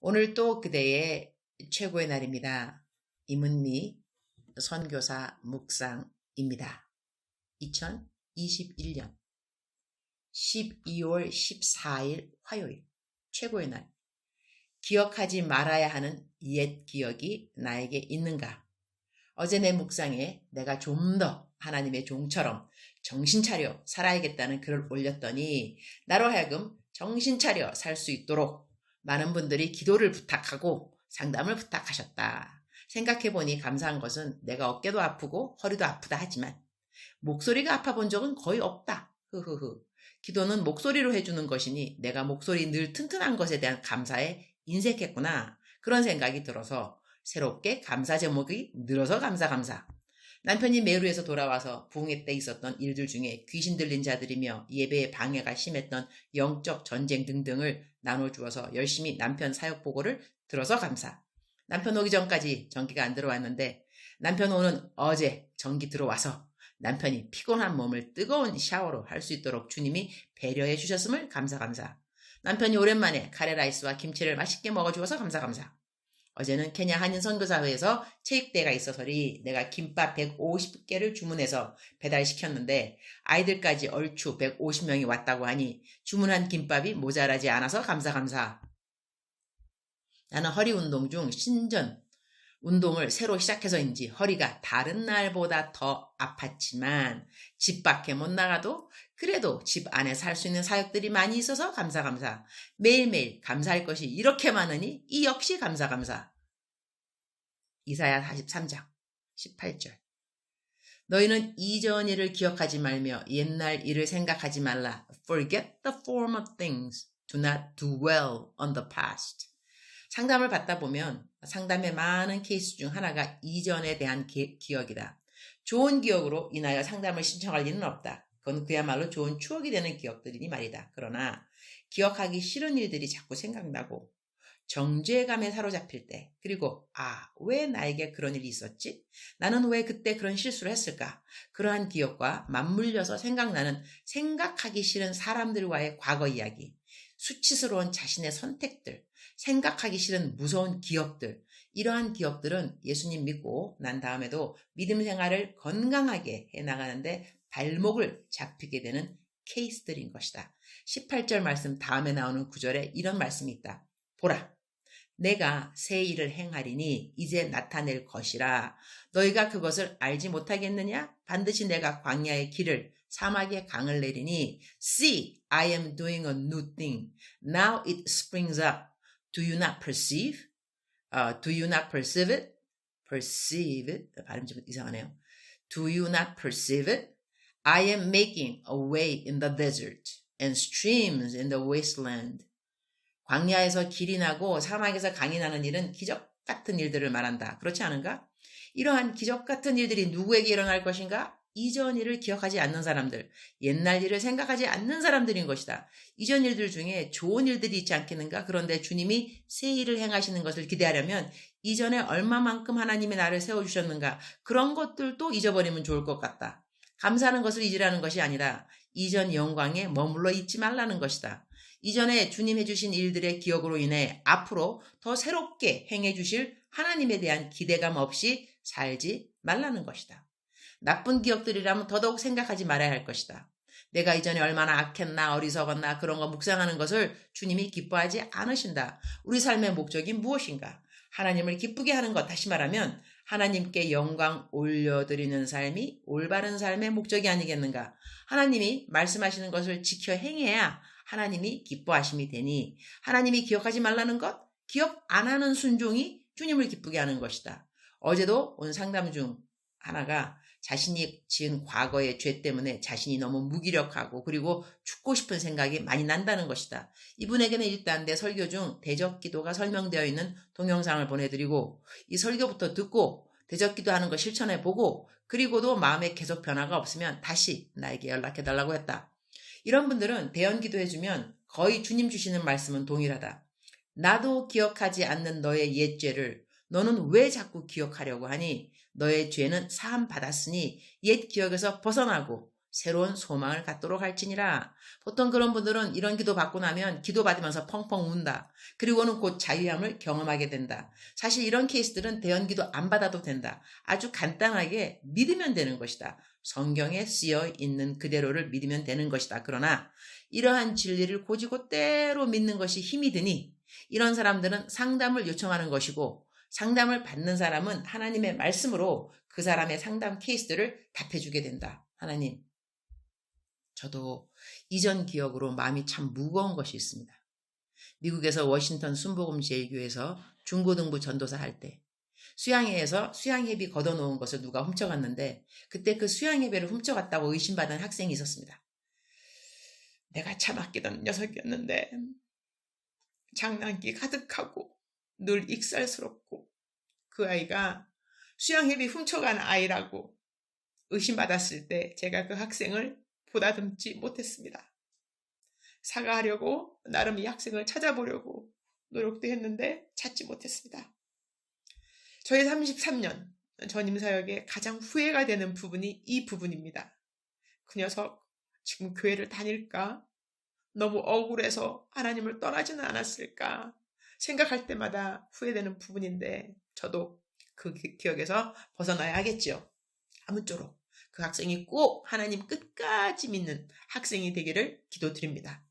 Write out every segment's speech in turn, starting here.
오늘 또 그대의 최고의 날입니다. 이문미 선교사 묵상입니다. 2021년 12월 14일 화요일 최고의 날. 기억하지 말아야 하는 옛 기억이 나에게 있는가? 어제 내 묵상에 내가 좀 더 하나님의 종처럼 정신 차려 살아야겠다는 글을 올렸더니 나로 하여금 정신 차려 살 수 있도록 많은 분들이 기도를 부탁하고 상담을 부탁하셨다. 생각해보니 감사한 것은 내가 어깨도 아프고 허리도 아프다 하지만 목소리가 아파 본 적은 거의 없다. 흐흐흐. 기도는 목소리로 해주는 것이니 내가 목소리 늘 튼튼한 것에 대한 감사에 인색했구나. 그런 생각이 들어서 새롭게 감사 제목이 늘어서 감사. 남편이 메루에서 돌아와서 부흥회 때 있었던 일들 중에 귀신 들린 자들이며 예배의 방해가 심했던 영적 전쟁 등등을 나눠주어서 열심히 남편 사역 보고를 들어서 감사. 남편 오기 전까지 전기가 안 들어왔는데 남편 오는 어제 전기 들어와서 남편이 피곤한 몸을 뜨거운 샤워로 할 수 있도록 주님이 배려해 주셨음을 감사. 남편이 오랜만에 카레라이스와 김치를 맛있게 먹어주어서 감사. 어제는 케냐 한인 선교사회에서 체육대회가 있어서리 내가 김밥 150개를 주문해서 배달시켰는데 아이들까지 얼추 150명이 왔다고 하니 주문한 김밥이 모자라지 않아서 감사. 나는 허리 운동 중 신전 운동을 새로 시작해서인지 허리가 다른 날보다 더 아팠지만 집 밖에 못 나가도 그래도 집 안에서 할 수 있는 사역들이 많이 있어서 감사. 매일매일 감사할 것이 이렇게 많으니 이 역시 감사. 이사야 43장 18절. 너희는 이전 일을 기억하지 말며 옛날 일을 생각하지 말라. Forget the former things. Do not dwell on the past. 상담을 받다 보면 상담의 많은 케이스 중 하나가 이전에 대한 기억이다. 좋은 기억으로 인하여 상담을 신청할 리는 없다. 그건 그야말로 좋은 추억이 되는 기억들이니 말이다. 그러나 기억하기 싫은 일들이 자꾸 생각나고 정죄감에 사로잡힐 때, 그리고 왜 나에게 그런 일이 있었지? 나는 왜 그때 그런 실수를 했을까? 그러한 기억과 맞물려서 생각나는 생각하기 싫은 사람들과의 과거 이야기, 수치스러운 자신의 선택들, 생각하기 싫은 무서운 기억들, 이러한 기억들은 예수님 믿고 난 다음에도 믿음 생활을 건강하게 해나가는데 발목을 잡히게 되는 케이스들인 것이다. 18절 말씀 다음에 나오는 구절에 이런 말씀이 있다. 보라, 내가 새 일을 행하리니 이제 나타낼 것이라. 너희가 그것을 알지 못하겠느냐? 반드시 내가 광야의 길을 사막의 강을 내리니 See, I am doing a new thing. Now it springs up. Do you not perceive? Do you not perceive it? Perceive it? 발음 좀 이상하네요. Do you not perceive it? I am making a way in the desert and streams in the wasteland. 광야에서 길이 나고 사막에서 강이 나는 일은 기적 같은 일들을 말한다. 그렇지 않은가? 이러한 기적 같은 일들이 누구에게 일어날 것인가? 이전 일을 기억하지 않는 사람들, 옛날 일을 생각하지 않는 사람들인 것이다. 이전 일들 중에 좋은 일들이 있지 않겠는가? 그런데 주님이 새 일을 행하시는 것을 기대하려면 이전에 얼마만큼 하나님이 나를 세워주셨는가? 그런 것들도 잊어버리면 좋을 것 같다. 감사하는 것을 잊으라는 것이 아니라 이전 영광에 머물러 있지 말라는 것이다. 이전에 주님 해주신 일들의 기억으로 인해 앞으로 더 새롭게 행해주실 하나님에 대한 기대감 없이 살지 말라는 것이다. 나쁜 기억들이라면 더더욱 생각하지 말아야 할 것이다. 내가 이전에 얼마나 악했나 어리석었나 그런 거 묵상하는 것을 주님이 기뻐하지 않으신다. 우리 삶의 목적이 무엇인가? 하나님을 기쁘게 하는 것, 다시 말하면 하나님께 영광 올려드리는 삶이 올바른 삶의 목적이 아니겠는가? 하나님이 말씀하시는 것을 지켜 행해야 하나님이 기뻐하심이 되니 하나님이 기억하지 말라는 것, 기억 안 하는 순종이 주님을 기쁘게 하는 것이다. 어제도 온 상담 중 하나가 자신이 지은 과거의 죄 때문에 자신이 너무 무기력하고 그리고 죽고 싶은 생각이 많이 난다는 것이다. 이분에게는 일단 내 설교 중 대적기도가 설명되어 있는 동영상을 보내드리고 이 설교부터 듣고 대적기도하는 거 실천해보고 그리고도 마음에 계속 변화가 없으면 다시 나에게 연락해달라고 했다. 이런 분들은 대연기도해주면 거의 주님 주시는 말씀은 동일하다. 나도 기억하지 않는 너의 옛 죄를 너는 왜 자꾸 기억하려고 하니? 너의 죄는 사함 받았으니 옛 기억에서 벗어나고 새로운 소망을 갖도록 할지니라. 보통 그런 분들은 이런 기도 받고 나면 기도 받으면서 펑펑 운다. 그리고는 곧 자유함을 경험하게 된다. 사실 이런 케이스들은 대언 기도 안 받아도 된다. 아주 간단하게 믿으면 되는 것이다. 성경에 쓰여 있는 그대로를 믿으면 되는 것이다. 그러나 이러한 진리를 고지고대로 믿는 것이 힘이 드니 이런 사람들은 상담을 요청하는 것이고, 상담을 받는 사람은 하나님의 말씀으로 그 사람의 상담 케이스들을 답해주게 된다. 하나님, 저도 이전 기억으로 마음이 참 무거운 것이 있습니다. 미국에서 워싱턴 순복음제일교회에서 중고등부 전도사 할 때 수양회에서 수양회비 걷어놓은 것을 누가 훔쳐갔는데, 그때 그 수양회비를 훔쳐갔다고 의심받은 학생이 있었습니다. 내가 참 아끼던 녀석이었는데 장난기 가득하고 늘 익살스럽고 그 아이가 수양회비 훔쳐간 아이라고 의심받았을 때 제가 그 학생을 보다듬지 못했습니다. 사과하려고 나름 이 학생을 찾아보려고 노력도 했는데 찾지 못했습니다. 저의 33년 전임 사역에 가장 후회가 되는 부분이 이 부분입니다. 그 녀석 지금 교회를 다닐까? 너무 억울해서 하나님을 떠나지는 않았을까? 생각할 때마다 후회되는 부분인데 저도 그 기억에서 벗어나야 하겠죠. 아무쪼록 그 학생이 꼭 하나님 끝까지 믿는 학생이 되기를 기도드립니다.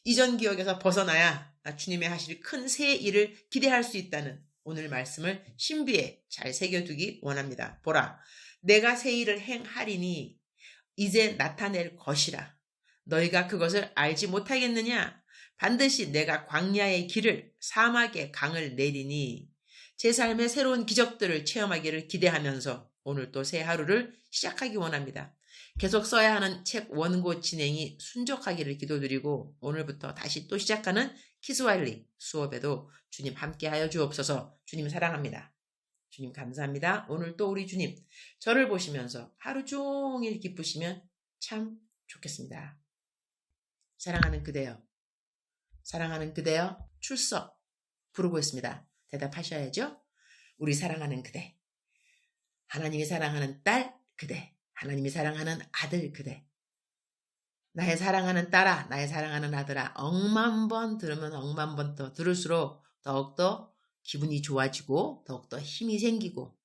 이전 기억에서 벗어나야 주님의 하실 큰 새 일을 기대할 수 있다는 오늘 말씀을 신비에 잘 새겨두기 원합니다. 보라, 내가 새 일을 행하리니 이제 나타낼 것이라. 너희가 그것을 알지 못하겠느냐? 반드시 내가 광야의 길을 사막의 강을 내리니. 제 삶의 새로운 기적들을 체험하기를 기대하면서 오늘 또 새 하루를 시작하기 원합니다. 계속 써야 하는 책 원고 진행이 순적하기를 기도드리고 오늘부터 다시 또 시작하는 키스와일리 수업에도 주님 함께하여 주옵소서. 주님 사랑합니다. 주님 감사합니다. 오늘 또 우리 주님 저를 보시면서 하루 종일 기쁘시면 참 좋겠습니다. 사랑하는 그대여, 사랑하는 그대여, 출석 부르고 있습니다. 대답하셔야죠. 우리 사랑하는 그대, 하나님이 사랑하는 딸 그대, 하나님이 사랑하는 아들 그대, 나의 사랑하는 딸아, 나의 사랑하는 아들아, 억만 번 들으면 억만 번 더 들을수록 더욱더 기분이 좋아지고 더욱더 힘이 생기고,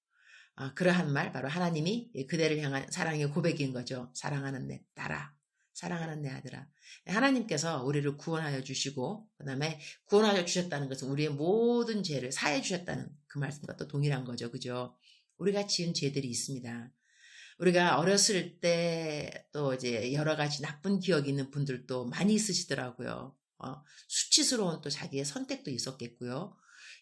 그러한 말 바로 하나님이 그대를 향한 사랑의 고백인 거죠. 사랑하는 내 딸아, 사랑하는 내 아들아. 하나님께서 우리를 구원하여 주시고 그 다음에 구원하여 주셨다는 것은 우리의 모든 죄를 사해 주셨다는 그 말씀과 또 동일한 거죠. 그죠? 우리가 지은 죄들이 있습니다. 우리가 어렸을 때 또 이제 여러 가지 나쁜 기억이 있는 분들도 많이 있으시더라고요. 수치스러운 또 자기의 선택도 있었겠고요.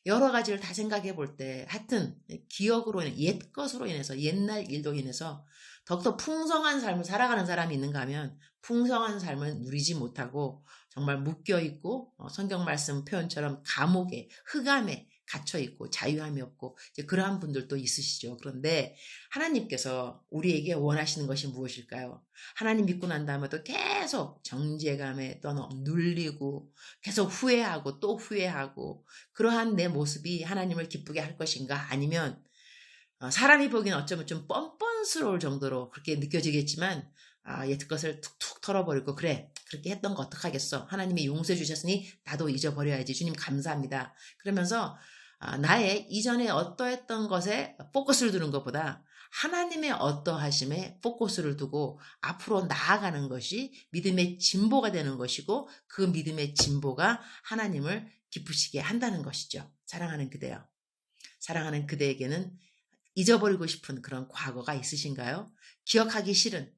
여러 가지를 다 생각해 볼 때 하여튼 기억으로 옛 것으로 인해서 옛날 일로 인해서 더욱더 풍성한 삶을 살아가는 사람이 있는가 하면 풍성한 삶을 누리지 못하고 정말 묶여있고 성경 말씀 표현처럼 감옥에 흑암에 갇혀있고 자유함이 없고 이제 그러한 분들도 있으시죠. 그런데 하나님께서 우리에게 원하시는 것이 무엇일까요? 하나님 믿고 난 다음에도 계속 정죄감에 또 눌리고 계속 후회하고 또 후회하고 그러한 내 모습이 하나님을 기쁘게 할 것인가? 아니면 사람이 보기엔 어쩌면 좀 뻔뻔스러울 정도로 그렇게 느껴지겠지만 옛 것을 툭툭 털어버리고 그래 그렇게 했던 거 어떡하겠어. 하나님이 용서해 주셨으니 나도 잊어버려야지. 주님 감사합니다. 그러면서 나의 이전에 어떠했던 것에 포커스를 두는 것보다 하나님의 어떠하심에 포커스를 두고 앞으로 나아가는 것이 믿음의 진보가 되는 것이고 그 믿음의 진보가 하나님을 기쁘시게 한다는 것이죠. 사랑하는 그대여, 사랑하는 그대에게는 잊어버리고 싶은 그런 과거가 있으신가요? 기억하기 싫은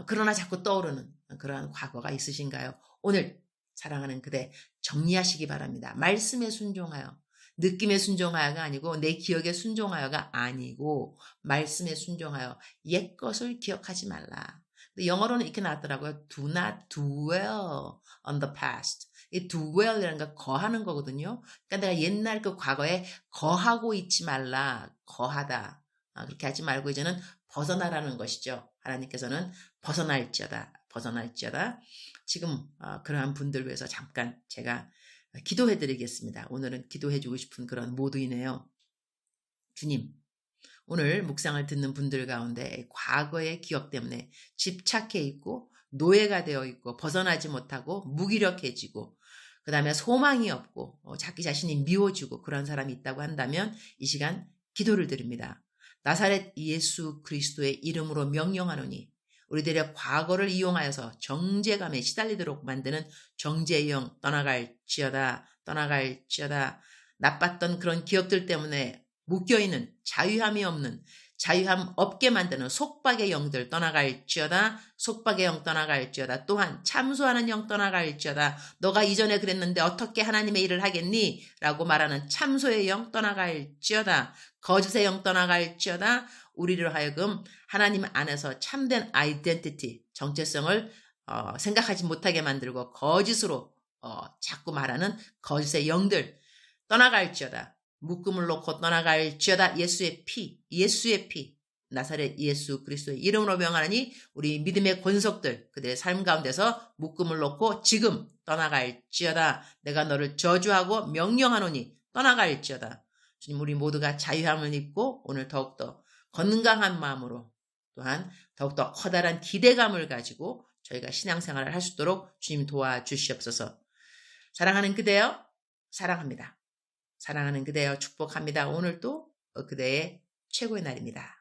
그러나 자꾸 떠오르는 그러한 과거가 있으신가요? 오늘 사랑하는 그대 정리하시기 바랍니다. 말씀에 순종하여, 느낌에 순종하여가 아니고 내 기억에 순종하여가 아니고 말씀에 순종하여 옛 것을 기억하지 말라. 영어로는 이렇게 나왔더라고요. Do not dwell on the past. 이 dwell이라는 거 거하는 거거든요. 그러니까 내가 옛날 그 과거에 거하고 있지 말라. 거하다. 그렇게 하지 말고 이제는 벗어나라는 것이죠. 하나님께서는 벗어날지어다. 벗어날지어다. 지금 그러한 분들 위해서 잠깐 제가 기도해 드리겠습니다. 오늘은 기도해 주고 싶은 그런 모두이네요. 주님, 오늘 묵상을 듣는 분들 가운데 과거의 기억 때문에 집착해 있고 노예가 되어 있고 벗어나지 못하고 무기력해지고 그 다음에 소망이 없고 자기 자신이 미워지고 그런 사람이 있다고 한다면 이 시간 기도를 드립니다. 나사렛 예수 그리스도의 이름으로 명령하노니 우리들의 과거를 이용하여서 정죄감에 시달리도록 만드는 정죄의 영 떠나갈지어다. 나빴던 그런 기억들 때문에 묶여있는 자유함이 없는 자유함 없게 만드는 속박의 영들 떠나갈지어다. 속박의 영 떠나갈지어다. 또한 참소하는 영 떠나갈지어다. 너가 이전에 그랬는데 어떻게 하나님의 일을 하겠니? 라고 말하는 참소의 영 떠나갈지어다. 거짓의 영 떠나갈지어다. 우리를 하여금 하나님 안에서 참된 아이덴티티, 정체성을 생각하지 못하게 만들고 거짓으로 자꾸 말하는 거짓의 영들 떠나갈지어다. 묶음을 놓고 떠나갈지어다. 예수의 피, 나사렛 예수 그리스도의 이름으로 명하노니 우리 믿음의 권속들 그들의 삶 가운데서 묶음을 놓고 지금 떠나갈지어다. 내가 너를 저주하고 명령하노니 떠나갈지어다. 주님, 우리 모두가 자유함을 입고 오늘 더욱더 건강한 마음으로 또한 더욱더 커다란 기대감을 가지고 저희가 신앙생활을 할 수 있도록 주님 도와주시옵소서. 사랑하는 그대여, 사랑합니다. 사랑하는 그대여 축복합니다. 오늘도 그대의 최고의 날입니다.